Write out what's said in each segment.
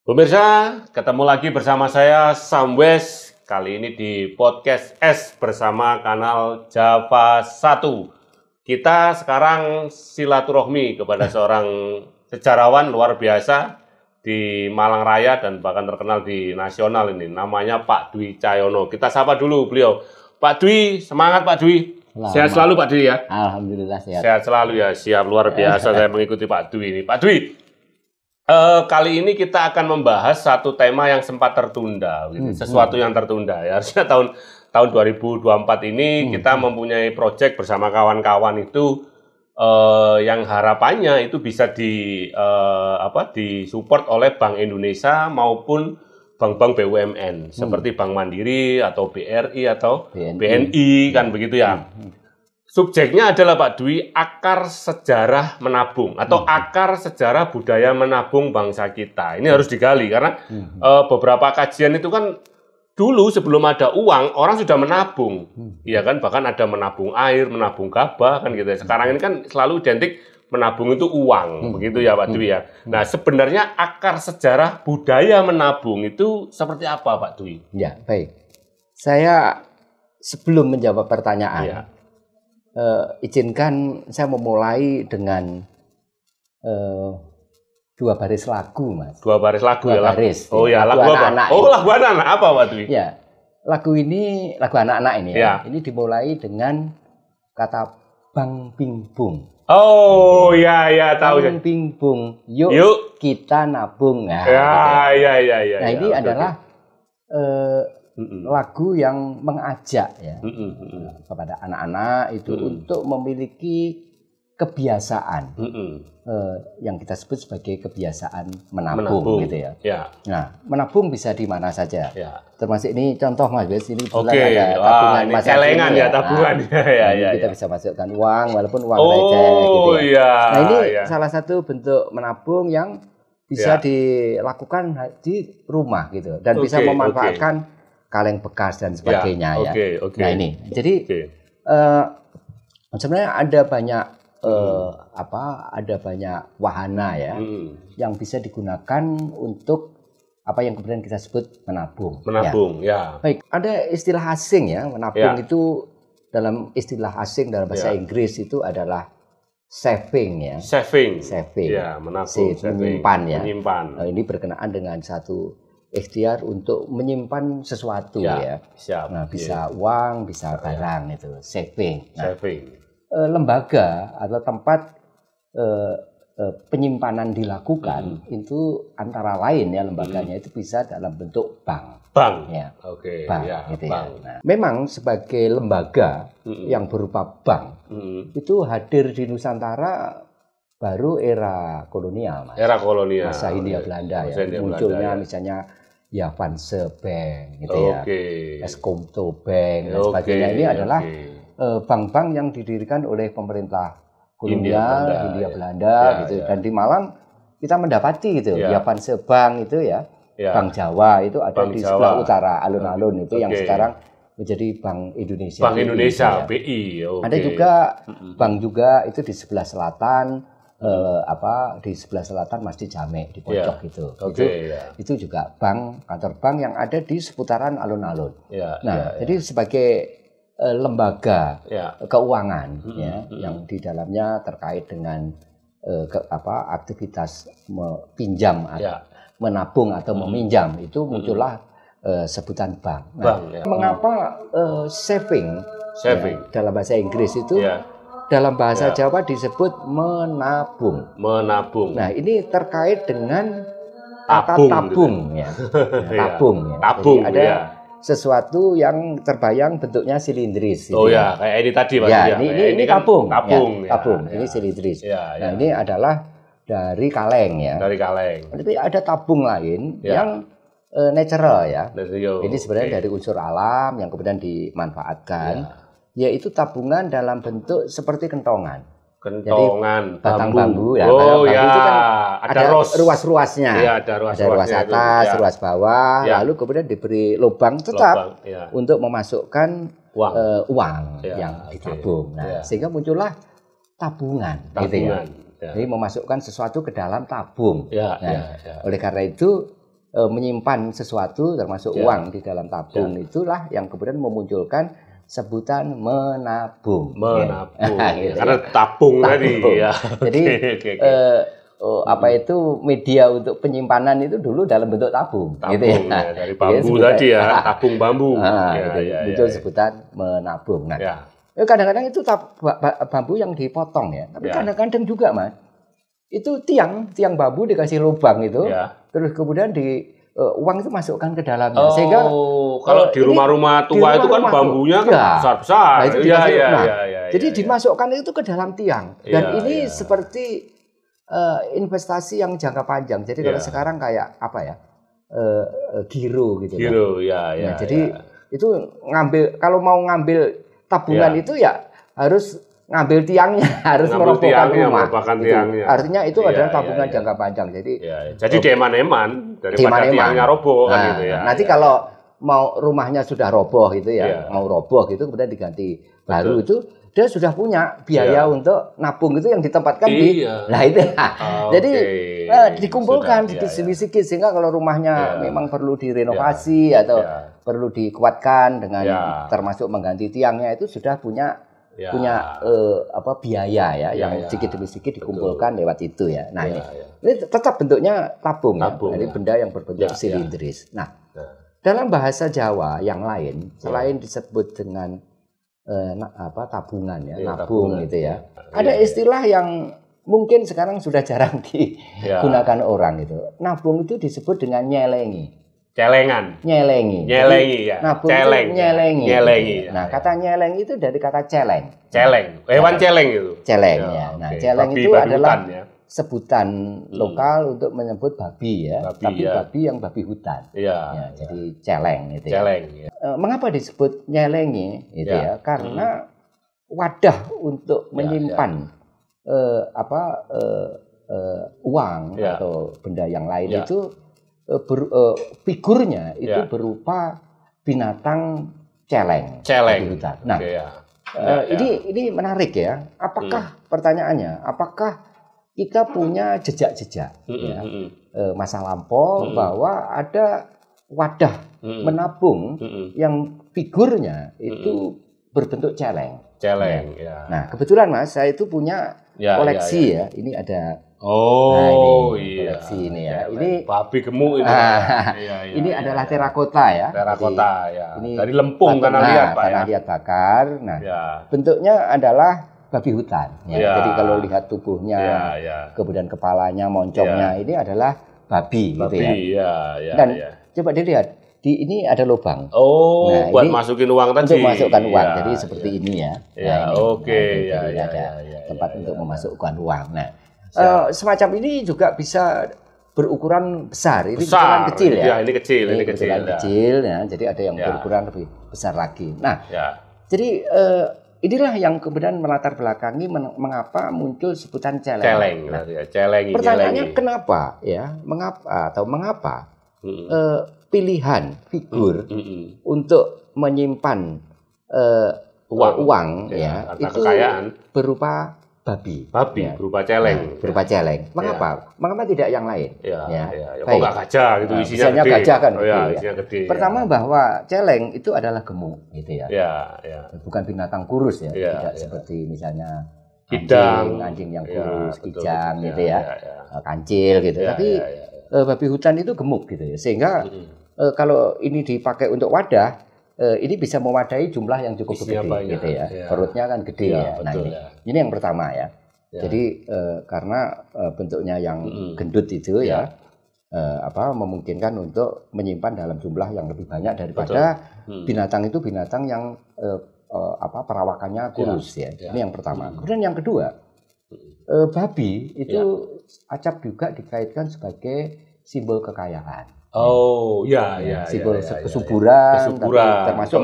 Pemirsa, ketemu lagi bersama saya Samwes. Kali ini di podcast S bersama kanal Java 1. Kita sekarang silaturahmi kepada seorang sejarawan luar biasa di Malang Raya dan bahkan terkenal di nasional ini. Namanya Pak Dwi Cahyono. Kita sapa dulu beliau. Pak Dwi, semangat Pak Dwi. Sehat selalu Pak Dwi ya? Alhamdulillah sehat. Sehat selalu ya, siap luar biasa saya mengikuti Pak Dwi ini. Pak Dwi, kali ini kita akan membahas satu tema yang sempat tertunda, gitu. Sesuatu yang tertunda ya. Harusnya tahun 2024 ini kita mempunyai proyek bersama kawan-kawan itu yang harapannya itu bisa disupport oleh Bank Indonesia maupun bank-bank BUMN seperti Bank Mandiri atau BRI atau BNI kan begitu ya. Subjeknya adalah Pak Dwi, akar sejarah menabung atau akar sejarah budaya menabung bangsa kita. Ini harus digali karena beberapa kajian itu kan dulu sebelum ada uang orang sudah menabung, iya kan, bahkan ada menabung air, menabung gabah kan gitu. Sekarang ini kan selalu identik menabung itu uang, begitu ya Pak Dwi ya. Nah sebenarnya akar sejarah budaya menabung itu seperti apa Pak Dwi? Ya baik, saya sebelum menjawab pertanyaan. Ya. Izinkan saya memulai dengan dua baris lagu, Mas. Dua baris lagu dua ya? Baris, oh ya, lagu anak-anak. Oh, lagu anak-anak apa, Pak Dwi? Ya, lagu ini, lagu anak-anak ini ya. Ini dimulai dengan kata Bang Bing Bung. Oh, ya, tahu. Bang Bing Bung, yuk kita nabung. Nah, ya. Nah, ini adalah lagu yang mengajak ya kepada anak-anak itu untuk memiliki kebiasaan yang kita sebut sebagai kebiasaan menabung gitu ya. Nah, menabung bisa di mana saja. Termasuk ini contoh Mas Wes, ini ada tabungan Mas celengan ya, tabungan. Kita bisa masukkan uang walaupun uang receh gitu ya. Nah, ini salah satu bentuk menabung yang bisa dilakukan di rumah gitu dan bisa memanfaatkan kaleng bekas dan sebagainya ya. Nah ini, jadi sebenarnya ada banyak ada banyak wahana ya yang bisa digunakan untuk apa yang kemudian kita sebut menabung. Menabung, ya. Baik, ada istilah asing ya, menabung itu dalam istilah asing dalam bahasa Inggris itu adalah saving ya. Saving. Ya, menabung, menyimpan ya. Menyimpan. Ini berkenaan dengan satu ikhtiar untuk menyimpan sesuatu ya. Siap. Nah, bisa uang, bisa barang itu saving. Nah, saving. Lembaga atau tempat penyimpanan dilakukan itu antara lain ya lembaganya itu bisa dalam bentuk bank. Bank. Ya. Bank gitu bank. Ya. Nah, memang sebagai lembaga yang berupa bank itu hadir di Nusantara baru era kolonial, Mas. Era kolonial. Masa Hindia Belanda ya. Munculnya misalnya Javaanse Bank gitu ya. Eskomto Bank dan sebagainya. Ini adalah bank-bank yang didirikan oleh pemerintah kolonial Hindia Belanda gitu. Dan di Malang kita mendapati gitu Javaanse Bank itu ya. Bank Jawa itu ada di sebelah utara alun-alun itu yang sekarang menjadi Bank Indonesia. Bank Indonesia, ya. BI. Ada juga bank juga itu di sebelah selatan. Di sebelah selatan Masjid Jamek di pojok itu juga bank, kantor bank yang ada di seputaran alun-alun. Jadi sebagai lembaga keuangan yang di dalamnya terkait dengan aktivitas pinjam, menabung atau meminjam itu muncullah sebutan bank. Mengapa saving dalam bahasa Inggris itu dalam bahasa Jawa disebut menabung. Menabung. Nah, ini terkait dengan kata tabung ya. Tabung ya. Tabung. Jadi ada sesuatu yang terbayang bentuknya silindris. Oh ya, kayak ini tadi Pak. Ini kan tabung. Tabung. Tabung. Ini silindris. Nah, ini adalah dari kaleng ya. Dari kaleng. Tapi ada tabung lain yang natural ya. Ini sebenarnya dari unsur alam yang kemudian dimanfaatkan. Yaitu tabungan dalam bentuk seperti kentongan. Kentongan, jadi, batang bambu ya. Oh ya, itu kan ada ruas-ruasnya. Iya, ada ruas atas, ruas bawah, lalu kemudian diberi lubang tetap untuk memasukkan uang yang ditabung. Nah, sehingga muncullah tabungan. Gitu ya. Jadi memasukkan sesuatu ke dalam tabung. Oleh karena itu menyimpan sesuatu termasuk uang di dalam tabung itulah yang kemudian memunculkan sebutan menabung. Menabung. Ya. Karena tabung tadi ya. Jadi apa itu media untuk penyimpanan itu dulu dalam bentuk tabung gitu ya. Dari bambu tadi ya, tabung bambu. Muncul sebutan menabung. Nah, kadang-kadang itu bambu yang dipotong ya. Tapi kadang-kadang juga Mas, itu tiang bambu dikasih lubang itu. Terus kemudian uang itu masukkan ke dalamnya. Sehingga kalau di rumah-rumah tua itu kan bambunya kan besar-besar. Nah, itu jadi dimasukkan itu ke dalam tiang. Dan ini seperti investasi yang jangka panjang. Jadi kalau sekarang kayak apa ya? Giro gitu. Giro, jadi itu kalau mau ngambil tabungan itu ya harus ngambil tiangnya, harus merobohkan rumah. Artinya itu adalah tabungan jangka panjang. Jadi eman-eman daripada tiangnya roboh kan gitu ya. Nanti kalau mau rumahnya sudah roboh gitu ya, mau roboh gitu kemudian diganti baru itu dia sudah punya biaya untuk nabung itu yang ditempatkan di. Nah itu. Jadi dikumpulkan sedikit-sedikit sehingga kalau rumahnya memang perlu direnovasi atau perlu dikuatkan dengan termasuk mengganti tiangnya itu sudah punya biaya ya yang sedikit demi sedikit dikumpulkan lewat itu ya. Nah ini tetap bentuknya tabung. Jadi benda yang berbentuk silindris. Nah dalam bahasa Jawa yang lain selain disebut dengan tabungan ya, nabung gitu ya. Ada istilah yang mungkin sekarang sudah jarang digunakan orang itu. Nabung itu disebut dengan nyelengi. Nyelengi ya. Nabung celeng. Nyelengi. Nah, kata nyeleng itu dari kata celeng. Hewan celeng itu. Celeng ya. Nah, celeng itu adalah sebutan lokal untuk menyebut babi ya. Tapi babi yang babi hutan. Jadi celeng gitu ya. Mengapa disebut nyelengi gitu ya? Karena wadah untuk menyimpan uang atau benda yang lain itu figurnya itu berupa binatang celeng. Nah, ini menarik ya. Apakah pertanyaannya? Apakah kita punya jejak-jejak masa lampau bahwa ada wadah menabung yang figurnya itu berbentuk celeng. Nah, kebetulan Mas, saya itu punya koleksi ya. Ini ada koleksi ini ya. Ini babi gemuk ini. Ini adalah terakota ya. Ini dari Lempung karena lihat bakar. Nah, bentuknya adalah babi hutan. Jadi kalau lihat tubuhnya, kemudian kepalanya, moncongnya, ini adalah babi gitu ya. Dan coba dilihat, ini ada lubang. Buat masukin uang tadi. Untuk masukkan uang. Jadi seperti ini ya. Ada tempat untuk memasukkan uang. Nah, semacam ini juga bisa berukuran besar. Ini ukuran kecil ya. Ini kecil ya. Jadi ada yang berukuran lebih besar lagi. Nah, jadi inilah yang kemudian melatar belakangi mengapa muncul sebutan celeng. Pertanyaannya kenapa ya? Mengapa pilihan figur untuk menyimpan uang ya itu kekayaan berupa babi berupa celeng. Mengapa tidak yang lain? Kok nggak gajah gitu, isinya gede. Gajah kan isinya gede. Pertama bahwa celeng itu adalah gemuk gitu ya. Bukan binatang kurus ya. Tidak seperti misalnya anjing yang kurus, kijang gitu ya. Kancil gitu. Tapi babi hutan itu gemuk gitu ya. Sehingga kalau ini dipakai untuk wadah, ini bisa mewadai jumlah yang cukup gede gitu ya. Perutnya kan gede ya. Nah ini yang pertama ya. Jadi karena bentuknya yang gendut itu ya, memungkinkan untuk menyimpan dalam jumlah yang lebih banyak daripada binatang yang perawakannya kurus ya. Ini yang pertama. Kemudian yang kedua, babi itu acap juga dikaitkan sebagai simbol kekayaan. Simbol kesuburan, termasuk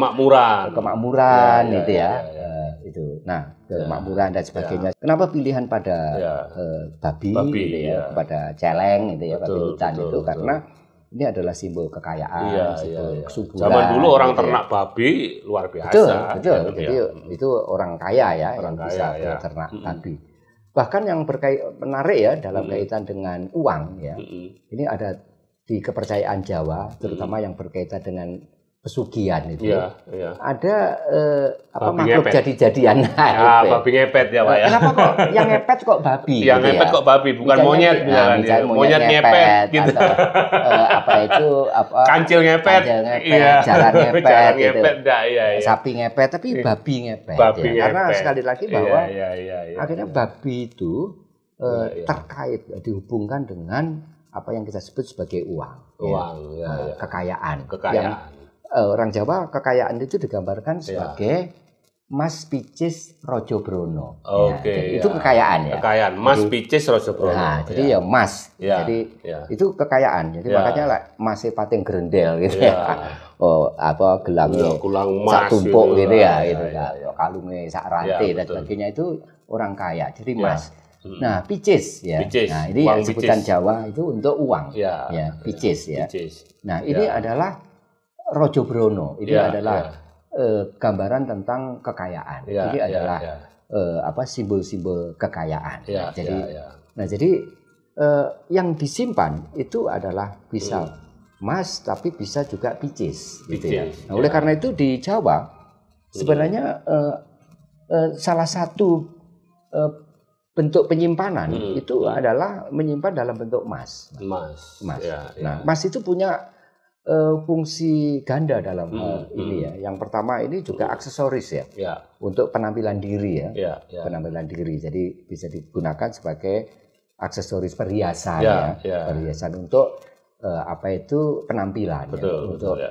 kemakmuran gitu ya. Kemakmuran dan sebagainya. Kenapa pilihan pada babi gitu ya, pada celeng gitu ya, babi hutan itu karena ini adalah simbol kekayaan, simbol kesuburan. Zaman dulu orang ternak babi luar biasa. Betul. Jadi itu orang kaya ya, yang bisa ternak babi. Bahkan yang menarik ya dalam kaitan dengan uang ya. Ini ada di kepercayaan Jawa, terutama yang berkaitan dengan pesugihan itu, ada makhluk jadi-jadian. Babi ngepet ya Pak ya. Kenapa kok yang ngepet kok babi? Yang gitu ngepet kok babi, bukan monyet misalkan. Monyet ngepet gitu. Kancil ngepet, jalan ngepet, gitu. Iya. Sapi ngepet, tapi babi ngepet. Karena sekali lagi bahwa akhirnya babi itu terkait, dihubungkan dengan apa yang kita sebut sebagai uang, kekayaan. Orang Jawa kekayaan itu digambarkan sebagai Mas Picis Rojobrono. Itu kekayaan ya. Kekayaan Mas Picis Rojobrono. Nah, jadi Mas. Jadi itu kekayaan. Jadi makanya Masnya pating grendel gitu ya. Gelangnya sak tumpuk gitu ya, gitu kan. Kalungnya sak rantai dan sebagainya, itu orang kaya. Jadi Mas. Nah, Picis ya. Nah, ini yang sebutan Jawa itu untuk uang. Picis ya. Nah, ini adalah Rojobrono. Ini adalah gambaran tentang kekayaan. Jadi adalah simbol-simbol kekayaan. Jadi yang disimpan itu adalah bisa emas, tapi bisa juga picis. Gitu ya. Nah, oleh karena itu di Jawa sebenarnya salah satu bentuk penyimpanan itu adalah menyimpan dalam bentuk emas. Nah, emas itu punya fungsi ganda dalam hal ini ya. Yang pertama ini juga aksesoris ya, untuk penampilan diri ya, penampilan diri. Jadi bisa digunakan sebagai aksesoris perhiasan perhiasan untuk penampilan, untuk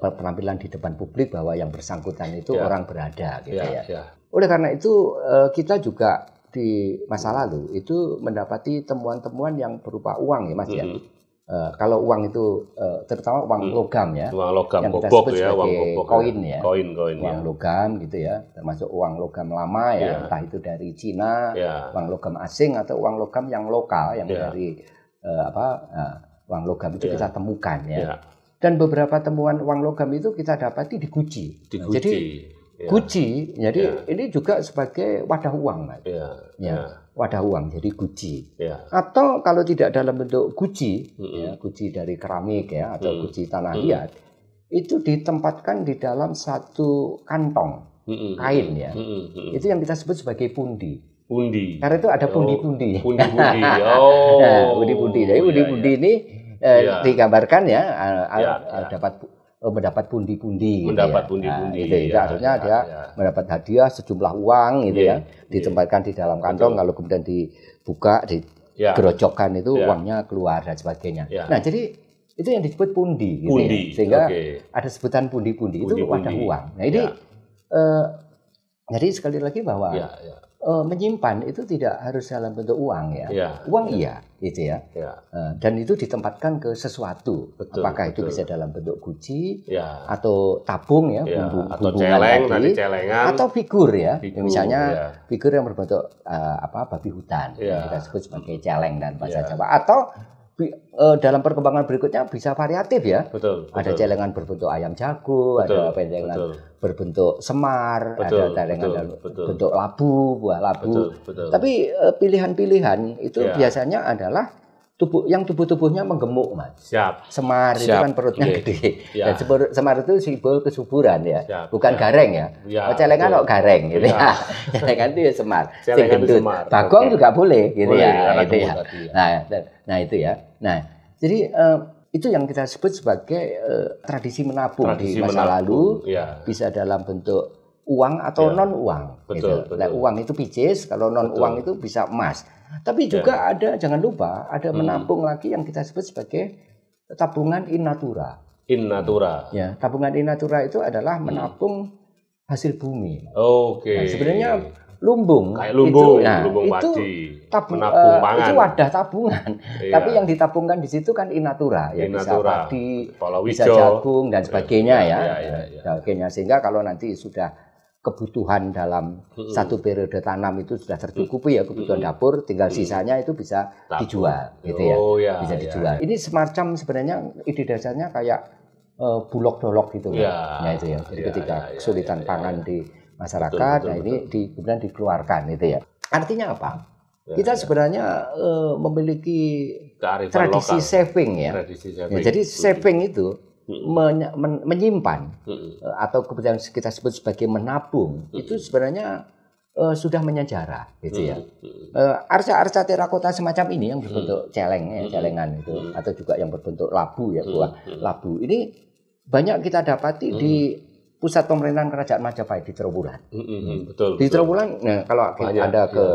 penampilan di depan publik bahwa yang bersangkutan itu orang berada gitu ya. Oleh karena itu kita juga di masa lalu itu mendapati temuan-temuan yang berupa uang ya Mas ya. Kalau uang itu terutama uang logam ya, uang logam yang kita sebut sebagai koin ya, uang logam gitu ya, termasuk uang logam lama ya, entah itu dari Cina, uang logam asing atau uang logam yang lokal yang dari uang logam itu kita temukan ya. Dan beberapa temuan uang logam itu kita dapati di Guci. Jadi Guci, jadi ini juga sebagai wadah uang, Mas. Wadah uang, jadi guci. Atau kalau tidak dalam bentuk guci, guci dari keramik ya, atau guci tanah liat, itu ditempatkan di dalam satu kantong kain ya. Itu yang kita sebut sebagai pundi. Karena itu ada pundi-pundi. Pundi-pundi. Jadi pundi-pundi ini digambarkan ya, mendapat pundi-pundi. Itu artinya dia mendapat hadiah sejumlah uang gitu ya, ditempatkan di dalam kantong, lalu kemudian dibuka, digerojokkan itu uangnya keluar dan sebagainya. Nah, jadi itu yang disebut pundi gitu ya. Sehingga ada sebutan pundi-pundi itu wadah uang. Nah, ini jadi sekali lagi bahwa menyimpan itu tidak harus dalam bentuk uang ya. Uang gitu ya. Dan itu ditempatkan ke sesuatu. Apakah itu bisa dalam bentuk guci atau tabung ya, atau celeng tadi, celengan, atau figur ya. Misalnya figur yang berbentuk babi hutan yang kita sebut sebagai celeng dan bahasa Jawa. Atau dalam perkembangan berikutnya bisa variatif ya. Ada celengan berbentuk ayam jago, ada celengan berbentuk semar, ada celengan berbentuk labu, buah labu. Tapi pilihan-pilihan itu biasanya adalah tubuh-tubuhnya menggemuk, Mas. Semar itu kan perutnya gede. Dan semar itu simbol kesuburan ya. Bukan gareng ya. Celengan kok gareng gitu ya. Celengan itu ya semar. Sing gendut. Bagong juga boleh gitu ya. Itu ya. Nah, itu ya. Nah, jadi itu yang kita sebut sebagai tradisi menabung di masa lalu, bisa dalam bentuk uang atau non uang. Nah, uang itu picis, kalau non uang itu bisa emas. Tapi juga ada, jangan lupa, ada menabung lagi yang kita sebut sebagai tabungan in natura. Ya, tabungan in natura itu adalah menabung hasil bumi. Nah, sebenarnya lumbung, lumbung itu menabung pangan. Itu wadah tabungan. Tapi yang ditabungkan di situ kan in natura, ya bisa padi, bisa jagung dan sebagainya sebagainya. Sehingga kalau nanti sudah kebutuhan dalam satu periode tanam itu sudah tercukupi ya, kebutuhan dapur, tinggal sisanya itu bisa dijual gitu ya. Bisa dijual. Ini semacam sebenarnya ide dasarnya kayak bulog dolog gitu ya itu ya. Jadi ketika kesulitan pangan di masyarakat, nah ini kemudian dikeluarkan itu ya. Artinya apa? kita sebenarnya memiliki tradisi lokal. Saving ya. Tradisi saving. Jadi saving itu menyimpan atau kemudian kita sebut sebagai menabung itu sebenarnya sudah menyejarah gitu ya. Arca-arca terakota semacam ini yang berbentuk celeng ya, celengan itu atau juga yang berbentuk labu ya, buah labu ini banyak kita dapati di pusat pemerintahan kerajaan Majapahit di Trowulan. Betul. Di Trowulan, nah kalau Anda ke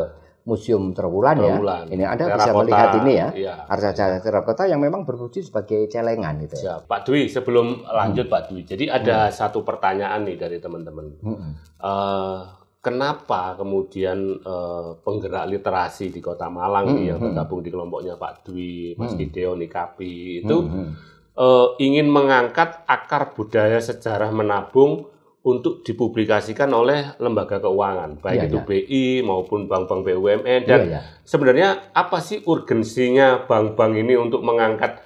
Museum Trowulan ya, ini Anda bisa melihat ini ya, arca-arca terakota yang memang berfungsi sebagai celengan gitu. Ya. Pak Dwi, sebelum lanjut Pak Dwi, jadi ada satu pertanyaan nih dari teman-teman. Kenapa kemudian penggerak literasi di Kota Malang nih yang tergabung di kelompoknya Pak Dwi, Mas Gideon, Ikapi itu ingin mengangkat akar budaya sejarah menabung untuk dipublikasikan oleh lembaga keuangan, baik itu BI maupun bank-bank BUMN dan sebenarnya apa sih urgensinya bank-bank ini untuk mengangkat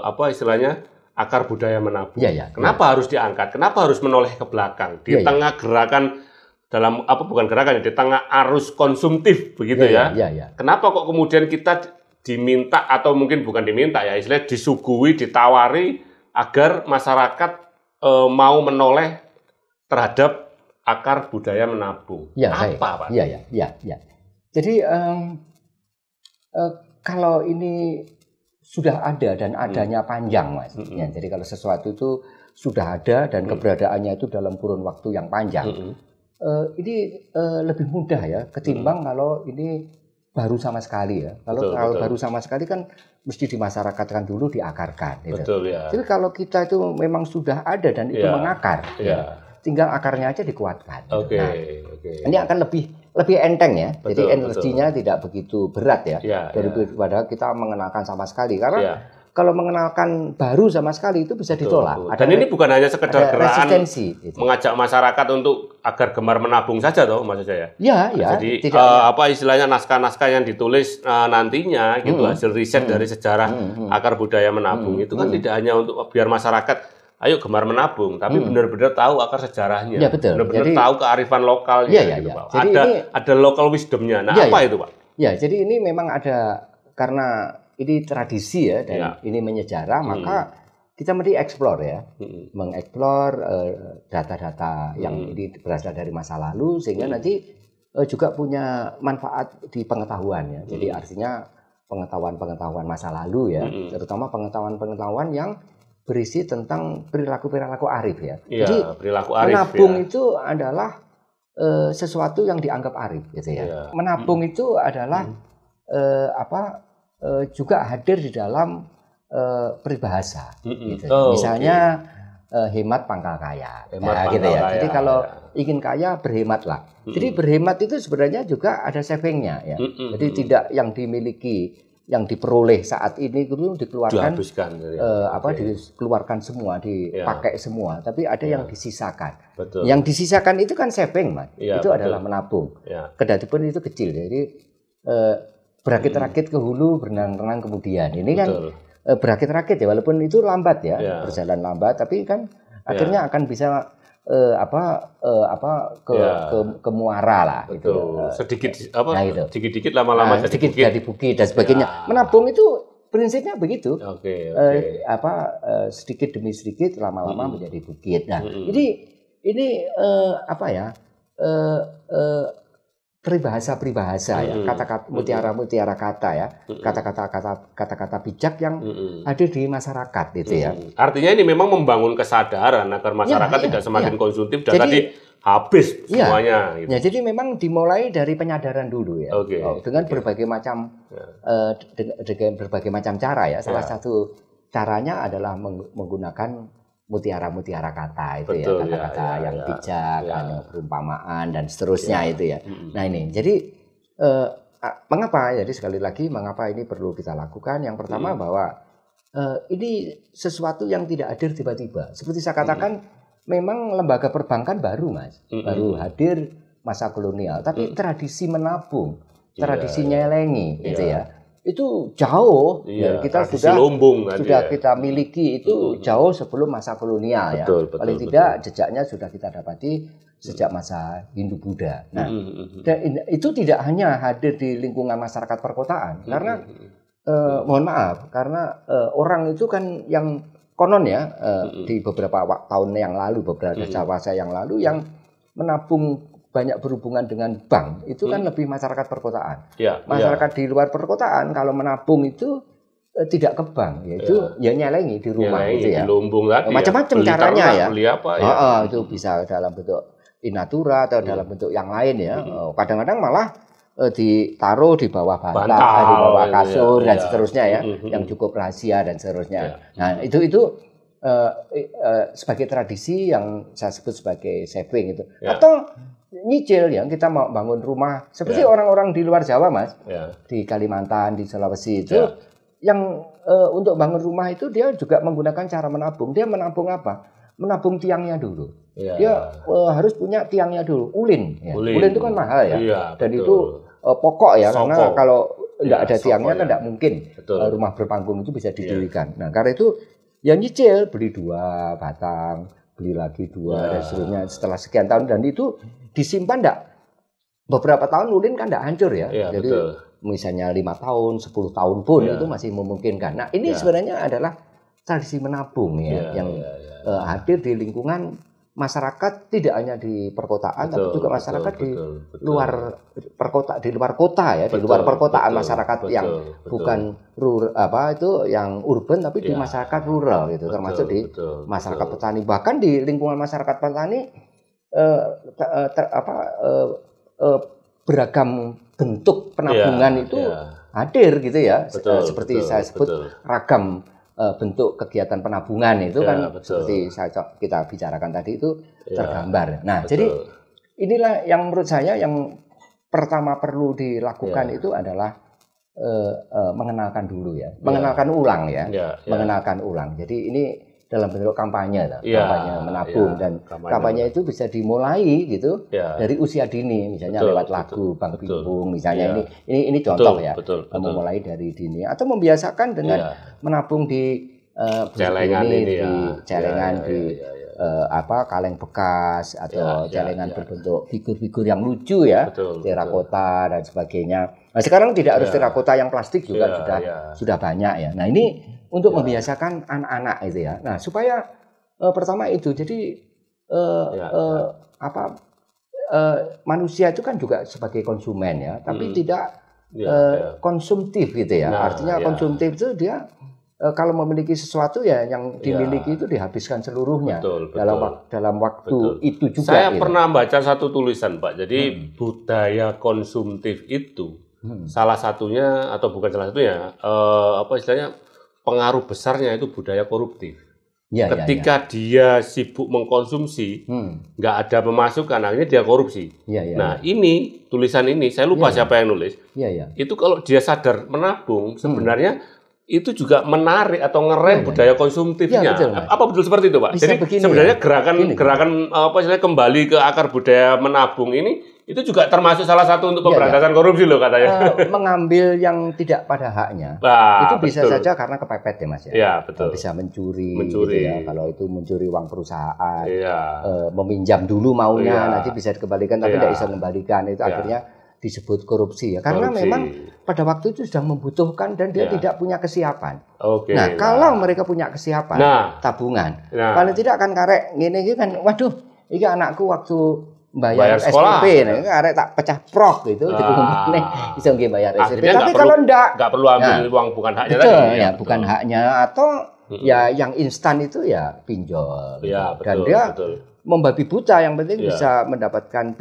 apa istilahnya akar budaya menabung? Kenapa harus diangkat? Kenapa harus menoleh ke belakang di tengah gerakan dalam apa bukan gerakan di tengah arus konsumtif begitu ya? Kenapa kok kemudian kita diminta atau mungkin bukan diminta ya istilahnya disuguhi, ditawari agar masyarakat mau menoleh terhadap akar budaya menabung. Apa, Pak? Ya. Jadi kalau ini sudah ada dan adanya panjang, Mas. Ya, jadi kalau sesuatu itu sudah ada dan keberadaannya itu dalam kurun waktu yang panjang, ini lebih mudah ya ketimbang kalau ini baru sama sekali ya. Kalau baru sama sekali kan mesti dimasyarakatkan dulu, diakarkan. Gitu. Betul ya. Jadi kalau kita itu memang sudah ada dan itu mengakar. Tinggal akarnya aja dikuatkan. Ini akan lebih enteng ya. Jadi energinya tidak begitu berat ya. Daripada kita mengenalkan sama sekali. Karena kalau mengenalkan baru sama sekali itu bisa ditolak. Dan ini bukan hanya sekedar gerakan mengajak masyarakat untuk agar gemar menabung saja toh maksud saya. Jadi apa istilahnya naskah-naskah yang ditulis nantinya gitu hasil riset dari sejarah akar budaya menabung itu kan tidak hanya untuk biar masyarakat ayo gemar menabung, tapi benar-benar tahu akar sejarahnya, benar-benar tahu kearifan lokalnya, gitu, Pak. Jadi ada local wisdomnya. Nah, apa itu, Pak? Ya, jadi ini memang ada karena ini tradisi ya dan ini menyejarah, maka kita mesti eksplor ya, mengeksplor data-data yang ini berasal dari masa lalu sehingga nanti juga punya manfaat di pengetahuan ya. Jadi artinya pengetahuan-pengetahuan masa lalu ya, terutama pengetahuan-pengetahuan yang berisi tentang perilaku-perilaku arif ya. Jadi perilaku arif, menabung itu adalah sesuatu yang dianggap arif gitu ya. Menabung itu adalah juga hadir di dalam peribahasa gitu. Misalnya hemat pangkal kaya. Gitu ya. Jadi kalau ingin kaya berhematlah. Jadi berhemat itu sebenarnya juga ada savingnya ya. Jadi tidak yang dimiliki yang diperoleh saat ini itu dikeluarkan, dikeluarkan semua, dipakai semua, tapi ada yang disisakan. Yang disisakan itu kan saving, Mas. Itu adalah menabung. Kedatipun itu kecil, jadi berakit-rakit ke hulu, berenang-renang kemudian. Ini kan berakit-rakit ya, walaupun itu lambat ya, berjalan lambat, tapi kan akhirnya akan bisa ke muara lah gitu. Sedikit lama-lama jadi bukit dan sebagainya. Menabung itu prinsipnya begitu. Sedikit demi sedikit lama-lama menjadi bukit. Nah, ini peribahasa ya, kata-kata mutiara kata ya, kata-kata bijak yang hadir di masyarakat gitu ya. Artinya ini memang membangun kesadaran agar masyarakat tidak semakin konsumtif dan tadi habis semuanya. Gitu. Ya, jadi memang dimulai dari penyadaran dulu ya, dengan berbagai macam cara ya. Salah satu caranya adalah menggunakan mutiara-mutiara kata itu kata-kata yang bijak, perumpamaan dan seterusnya itu ya. Nah ini, jadi mengapa? Jadi sekali lagi, mengapa ini perlu kita lakukan? Yang pertama bahwa ini sesuatu yang tidak hadir tiba-tiba. Seperti saya katakan, memang lembaga perbankan baru, Mas, baru hadir masa kolonial. Tapi tradisi menabung, tradisi nyelengi, gitu ya. itu jauh kita sudah kita miliki itu jauh sebelum masa kolonial ya. Paling tidak jejaknya sudah kita dapati sejak masa Hindu-Buddha. Nah, dan itu tidak hanya hadir di lingkungan masyarakat perkotaan karena mohon maaf karena orang itu kan yang konon ya di beberapa tahun yang lalu, beberapa masa yang lalu yang menabung banyak berhubungan dengan bank itu kan lebih masyarakat perkotaan. Masyarakat di luar perkotaan kalau menabung itu tidak ke bank, yaitu nyelengi di rumah gitu ya. Macam-macam caranya ya. Itu bisa dalam bentuk in natura atau dalam bentuk yang lain ya. Kadang-kadang malah ditaruh di bawah bantal, di bawah kasur dan seterusnya ya, yang cukup rahasia dan seterusnya. Nah itu sebagai tradisi yang saya sebut sebagai saving itu. Atau nyicil ya, kita mau bangun rumah seperti orang-orang di luar Jawa Mas, di Kalimantan, di Sulawesi itu yang untuk bangun rumah itu dia juga menggunakan cara menabung. Dia menabung apa? Menabung tiangnya dulu. Dia harus punya tiangnya dulu, ulin. Ulin itu kan mahal ya, dan itu pokok ya, karena kalau nggak ada tiangnya kan nggak mungkin rumah berpanggung itu bisa didirikan. Nah karena itu ya nyicil, beli 2 batang, beli lagi 2 dan seterusnya setelah sekian tahun, dan itu disimpan enggak beberapa tahun ulin kan enggak hancur ya. Jadi misalnya 5 tahun, 10 tahun pun itu masih memungkinkan. Nah, ini sebenarnya adalah tradisi menabung ya yang hadir di lingkungan masyarakat, tidak hanya di perkotaan tapi juga masyarakat di luar perkota, di luar kota ya, di luar perkotaan, masyarakat yang bukan rural yang urban tapi di masyarakat rural gitu, termasuk di masyarakat petani, bahkan di lingkungan masyarakat petani beragam bentuk penabungan itu hadir gitu ya, seperti saya sebut ragam bentuk kegiatan penabungan itu kan seperti kita bicarakan tadi itu tergambar. Nah, jadi inilah yang menurut saya yang pertama perlu dilakukan itu adalah mengenalkan dulu ya, mengenalkan ulang ya, mengenalkan ulang. Jadi ini dalam bentuk kampanye, kampanye menabung dan kampanye itu bisa dimulai gitu dari usia dini, misalnya lewat lagu Bang Bimbung misalnya, ini contoh ya, memulai dari dini atau membiasakan dengan menabung di celengan di celengan di kaleng bekas atau celengan berbentuk figur-figur yang lucu ya, terakota dan sebagainya. Nah, sekarang tidak harus terakota yang plastik juga sudah banyak ya. Nah, ini untuk membiasakan anak-anak itu ya. Nah, supaya pertama itu jadi manusia itu kan juga sebagai konsumen ya, tapi tidak konsumtif gitu ya. Artinya konsumtif itu dia kalau memiliki sesuatu ya yang dimiliki itu dihabiskan seluruhnya dalam waktu itu juga. Saya pernah baca satu tulisan Pak. Jadi budaya konsumtif itu salah satunya atau bukan salah satunya istilahnya pengaruh besarnya itu budaya koruptif. Ketika dia sibuk mengkonsumsi, nggak ada pemasukan, akhirnya dia korupsi. Nah, ini tulisan ini saya lupa siapa yang nulis. Itu kalau dia sadar menabung, sebenarnya itu juga menarik atau ngerem budaya konsumtifnya. Apa betul seperti itu, Pak? Jadi sebenarnya gerakan kembali ke akar budaya menabung ini itu juga termasuk salah satu untuk pemberantasan korupsi loh katanya. Mengambil yang tidak pada haknya. Itu bisa saja karena kepepet ya Mas ya. Bisa mencuri. Gitu ya. Kalau itu mencuri uang perusahaan, meminjam dulu maunya, nanti bisa dikembalikan tapi tidak bisa mengembalikan, itu akhirnya disebut korupsi ya. Karena memang pada waktu itu sudah membutuhkan dan dia tidak punya kesiapan. Nah, kalau mereka punya kesiapan, tabungan, paling tidak akan karek gini kan, waduh, ini anakku waktu bayar SPP, arek tak pecah prok gitu, bisa bayar SPP. Tapi kalau nggak perlu ambil uang bukan haknya tadi. Bukan haknya, atau ya yang instan itu ya pinjol. Dan dia membabi buta, yang penting bisa mendapatkan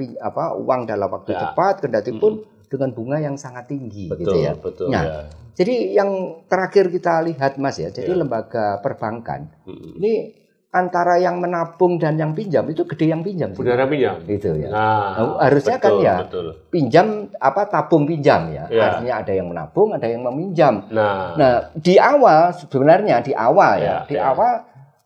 uang dalam waktu cepat, kendati pun dengan bunga yang sangat tinggi gitu ya. Jadi yang terakhir kita lihat Mas ya, jadi lembaga perbankan ini antara yang menabung dan yang pinjam itu gede yang pinjam. Benar pinjam. Gitu ya. Harusnya kan ya pinjam tabung pinjam ya. Artinya ada yang menabung, ada yang meminjam. Nah, di awal sebenarnya di awal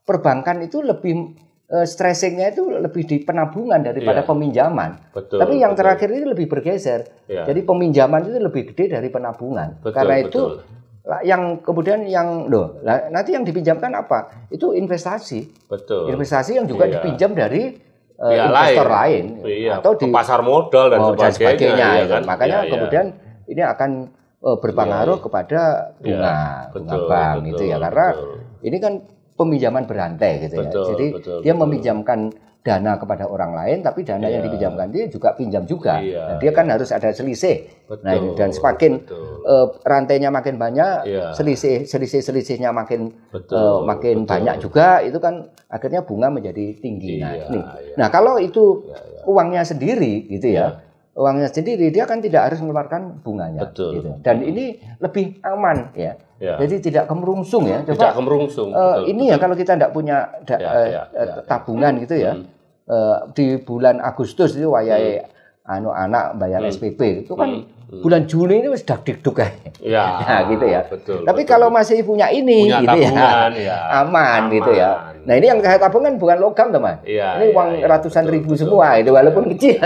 perbankan itu lebih stressingnya itu lebih di penabungan daripada peminjaman. Betul, tapi yang terakhir ini lebih bergeser. Jadi peminjaman itu lebih gede dari penabungan. Karena itu yang kemudian nanti yang dipinjamkan apa? Itu investasi. Betul. Investasi yang juga dipinjam dari investor lain atau di pasar modal dan sebagainya. Kan? Makanya kemudian ini akan berpengaruh kepada bunga bank gitu ya. Karena ini kan peminjaman berantai gitu ya. Jadi dia meminjamkan dana kepada orang lain, tapi dana yang dipinjamkan dia juga pinjam juga. Nah, dia kan harus ada selisih. Nah, dan semakin rantainya makin banyak, selisihnya makin banyak juga, itu kan akhirnya bunga menjadi tinggi. Nah, kalau itu uangnya sendiri gitu ya. Uangnya sendiri dia kan tidak harus mengeluarkan bunganya. Gitu. Dan ini lebih aman ya. Jadi tidak kemerungsung ya. Coba, tidak kemerungsung. Ini ya kalau kita tidak punya tabungan gitu ya. Di bulan Agustus itu wayahe anak bayar SPP itu kan bulan Juni ini sudah dikduk ya. Gitu ya. Tapi kalau masih punya ini gitu tabungan, aman gitu ya. Nah ini yang saya tabungan bukan logam teman. Ini uang ratusan ribu semua itu walaupun kecil.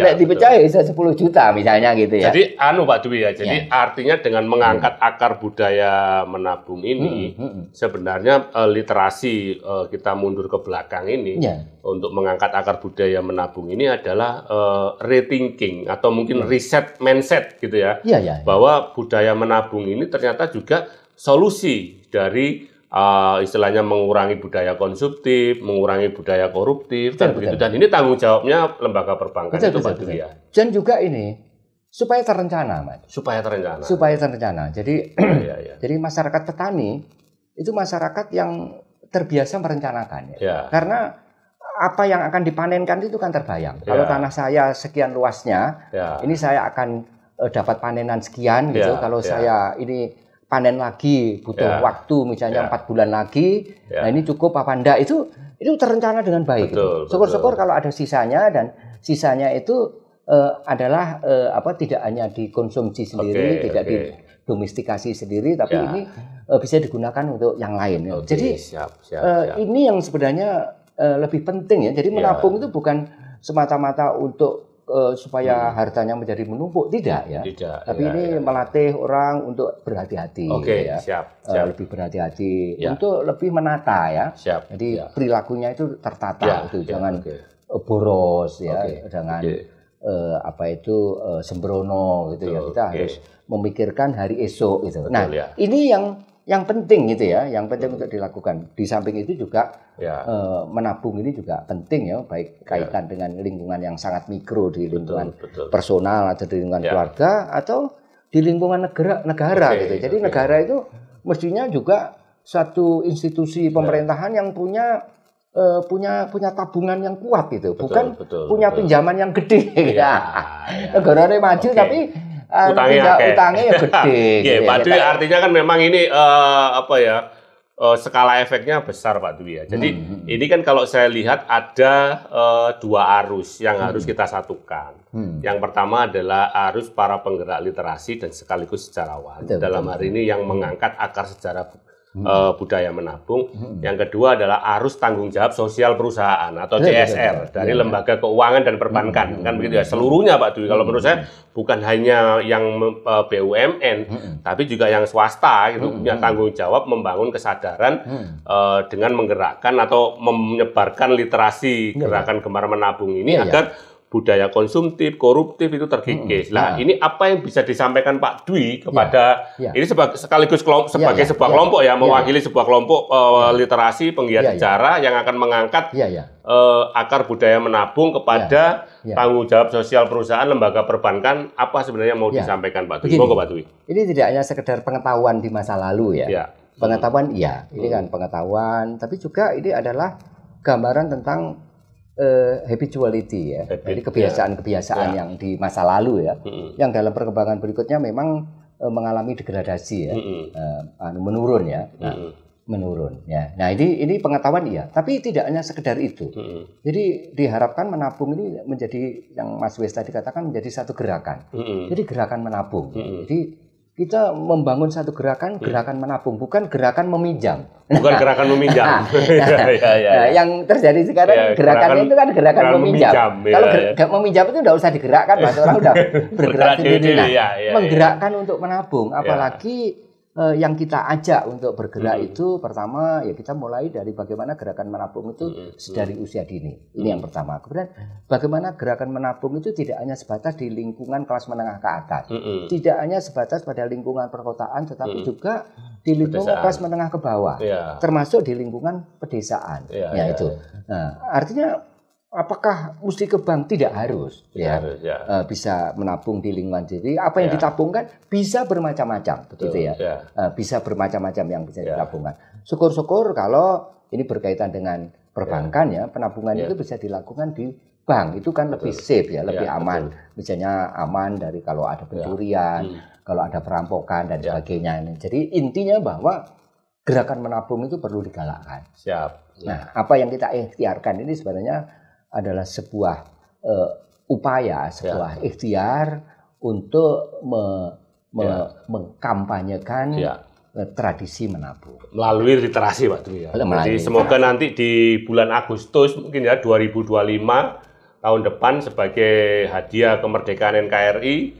Nek dipecah bisa 10 juta misalnya gitu ya. Jadi Pak Dwi ya. Jadi artinya dengan mengangkat akar budaya menabung ini sebenarnya literasi kita mundur ke belakang ini untuk mengangkat akar budaya menabung ini adalah rethinking atau mungkin reset mindset gitu ya. Bahwa budaya menabung ini ternyata juga solusi dari istilahnya mengurangi budaya konsumtif, mengurangi budaya koruptif, dan begitu. Dan ini tanggung jawabnya lembaga perbankan itu Pak Dwi ya. Dan juga ini supaya terencana, Mas. Supaya terencana. Jadi, jadi masyarakat petani itu masyarakat yang terbiasa merencanakan. Karena apa yang akan dipanenkan itu kan terbayang. Kalau tanah saya sekian luasnya, ini saya akan dapat panenan sekian gitu. Kalau saya ini panen lagi butuh waktu misalnya 4 bulan lagi, nah ini cukup apa enggak, itu terencana dengan baik. Syukur-syukur kalau ada sisanya, dan sisanya itu adalah tidak hanya dikonsumsi sendiri, tidak didomestikasi sendiri, tapi ini bisa digunakan untuk yang lain. Jadi ini yang sebenarnya lebih penting ya. Jadi menabung itu bukan semata-mata untuk supaya hartanya menjadi menumpuk, tidak ya. Tapi ini melatih orang untuk berhati-hati. Lebih berhati-hati untuk lebih menata ya. Jadi perilakunya itu tertata itu, jangan boros ya, jangan sembrono gitu ya. Kita harus memikirkan hari esok gitu. Nah, ini yang penting gitu ya, yang penting untuk dilakukan. Di samping itu juga menabung ini juga penting ya, baik kaitan dengan lingkungan yang sangat mikro, di lingkungan personal atau di lingkungan keluarga atau di lingkungan negara gitu. Jadi negara itu mestinya juga suatu institusi pemerintahan yang punya tabungan yang kuat gitu, bukan punya pinjaman yang gede. Negaranya maju tapi utangnya ya gede. Pak Dwi, artinya kan memang ini skala efeknya besar Pak Dwi ya. Jadi ini kan kalau saya lihat ada 2 arus yang harus kita satukan. Yang pertama adalah arus para penggerak literasi dan sekaligus sejarawan. Dalam hari ini yang mengangkat akar sejarah budaya menabung. Yang kedua adalah arus tanggung jawab sosial perusahaan atau CSR dari lembaga keuangan dan perbankan, kan begitu ya, seluruhnya Pak Dwi. Kalau menurut saya bukan hanya yang BUMN, tapi juga yang swasta gitu punya tanggung jawab membangun kesadaran dengan menggerakkan atau menyebarkan literasi gerakan Gemar Menabung ini agar budaya konsumtif, koruptif itu terkikis. Nah, ini apa yang bisa disampaikan Pak Dwi kepada ini sekaligus sebagai sebuah kelompok ya, mewakili sebuah kelompok literasi penggiat sejarah yang akan mengangkat akar budaya menabung kepada tanggung jawab sosial perusahaan, lembaga perbankan, apa sebenarnya mau disampaikan Pak Dwi? Monggo Pak Dwi. Ini tidak hanya sekedar pengetahuan di masa lalu ya. Pengetahuan ini kan pengetahuan, tapi juga ini adalah gambaran tentang habituality ya, jadi kebiasaan-kebiasaan yang di masa lalu ya, yang dalam perkembangan berikutnya memang mengalami degradasi ya, menurun ya, menurun ya. Nah ini pengetahuan tapi tidak hanya sekedar itu. Jadi diharapkan menabung ini menjadi yang Mas Wes tadi katakan menjadi satu gerakan. Jadi gerakan menabung. Jadi kita membangun satu gerakan menabung, bukan gerakan meminjam. Bukan gerakan meminjam. Yang terjadi sekarang gerakannya itu kan gerakan meminjam. Kalau meminjam itu tidak usah digerakkan, Mas. Orang udah bergerak sendiri. Menggerakkan untuk menabung, apalagi yang kita ajak untuk bergerak itu pertama ya kita mulai dari bagaimana gerakan menabung itu dari usia dini. Ini yang pertama. Kemudian bagaimana gerakan menabung itu tidak hanya sebatas di lingkungan kelas menengah ke atas. Tidak hanya sebatas pada lingkungan perkotaan, tetapi juga di lingkungan kelas menengah ke bawah. Termasuk di lingkungan pedesaan. Itu. Nah, artinya apakah mesti ke bank? Tidak harus, bisa menabung di lingkungan sendiri. Apa yang ditabungkan bisa bermacam-macam, begitu ya. Bisa bermacam-macam yang bisa ditabungkan. Syukur-syukur kalau ini berkaitan dengan perbankan ya, penabungan itu bisa dilakukan di bank. Itu kan lebih safe ya, lebih aman. Misalnya aman dari kalau ada pencurian, kalau ada perampokan dan sebagainya. Jadi intinya bahwa gerakan menabung itu perlu digalakkan. Nah, apa yang kita ikhtiarkan ini sebenarnya adalah sebuah upaya, sebuah ikhtiar untuk mengkampanyekan tradisi menabung. Melalui literasi, Pak Dwi ya. Jadi semoga nanti di bulan Agustus mungkin ya 2025 tahun depan sebagai hadiah kemerdekaan NKRI,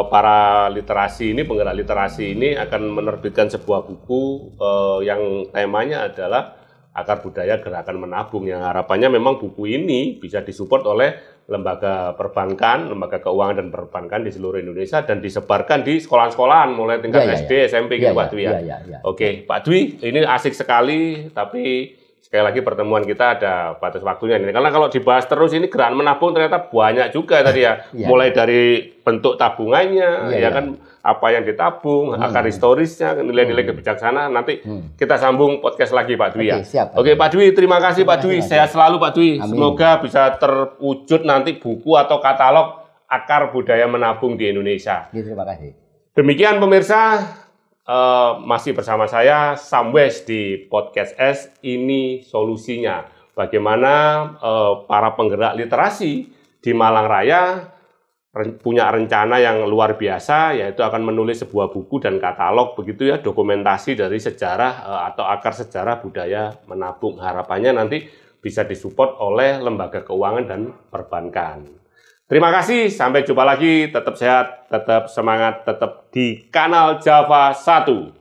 para literasi ini, penggerak literasi ini akan menerbitkan sebuah buku yang temanya adalah Akar Budaya Gerakan Menabung, yang harapannya memang buku ini bisa disupport oleh lembaga perbankan, lembaga keuangan dan perbankan di seluruh Indonesia dan disebarkan di sekolah-sekolahan mulai tingkat SD, SMP gitu Pak Dwi ya. Oke, Pak Dwi, ini asik sekali, tapi sekali lagi pertemuan kita ada batas waktunya ini. Karena kalau dibahas terus ini gerakan menabung ternyata banyak juga tadi ya. Mulai dari bentuk tabungannya, kan apa yang ditabung, akar historisnya, nilai-nilai kebijaksanaan. Nanti kita sambung podcast lagi Pak Dwi ya. Oke Pak Dwi, terima kasih Pak Dwi. Sehat selalu Pak Dwi. Amin. Semoga bisa terwujud nanti buku atau katalog akar budaya menabung di Indonesia. Terima kasih. Demikian pemirsa. Masih bersama saya Sam West di Podcast S, ini solusinya. Bagaimana para penggerak literasi di Malang Raya punya rencana yang luar biasa, yaitu akan menulis sebuah buku dan katalog begitu ya, dokumentasi dari sejarah atau akar sejarah budaya menabung. Harapannya nanti bisa disupport oleh lembaga keuangan dan perbankan. Terima kasih, sampai jumpa lagi, tetap sehat, tetap semangat, tetap di kanal Java 1.